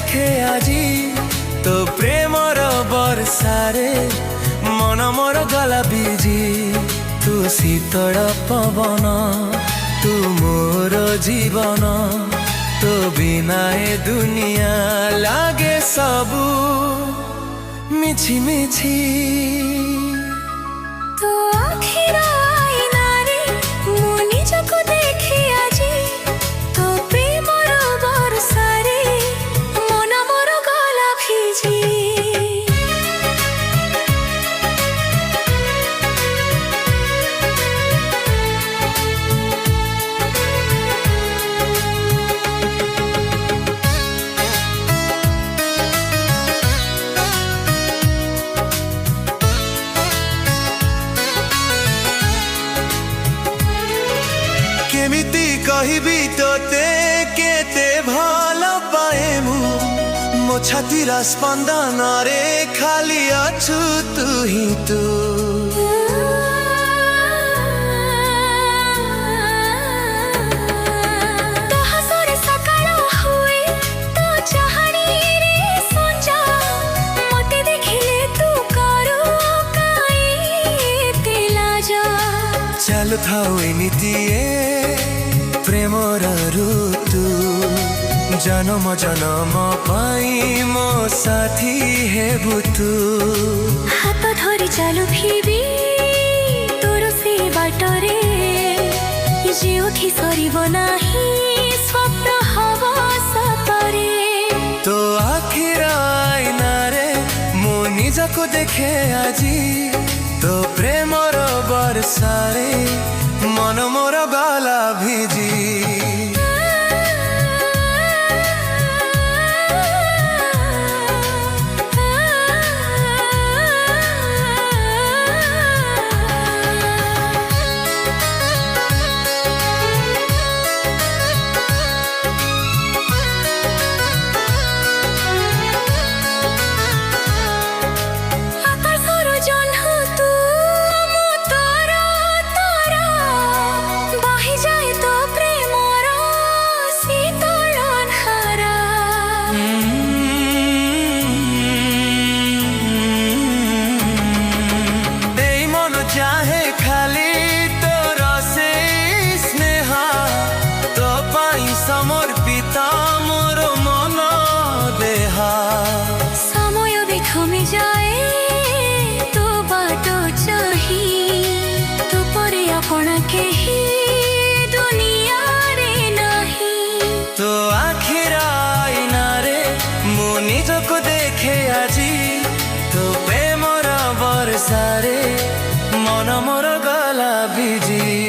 ଦେଖେ ଆଜି ତୋ ପ୍ରେମର ବର୍ଷାରେ ମନ ମୋର ଗଲା ଭିଜି। ତୁ ଶୀତଳ ପବନ, ତୁ ମୋର ଜୀବନ, ତୋ ବିନା ଏ ଦୁନିଆ ଲାଗେ ସବୁ ମିଛି ମିଛି। ତୋ ଆଖିର ଆଇନାରେ ମୁଁ ନିଜକୁ ଦେଖେ ଆଜି ତୋ ପ୍ରେମର ବର୍ଷାରେ ମନ ମୋର ଗଲା ଭିଜି। केमिति कहिबी तोते केते भल पाए मो छातीर स्पंदन रे खाली अछु तू ही तू। तो हसरे सकाळ हुए तो चाहणीरे संजा मते देखिले तू करू काई तेला जा। चालु थाउ एमिति प्रेमर ऋतु जन्म जन्म पाई मो साथी हेबु तू। हाथ धरी चालु फिबी तोर से बाटरे जेउथि सरिब नाही स्वप्न हब सपरे। तो आखिर आईनारे मो निजको देखे आजी तो प्रेमर वर्षारे मन मोर गला भिजी। चाहे खाली तोर से स्नेह तो पाई समर्पित मोर मन देह। समय भी थमी जाए तो बाटो चाही तो परे अपना केही दुनिया रे नहीं। तो आखिर आईनारे मो निजको देखे आजी तो प्रेमर वर्षारे मन मोर गला भिजी।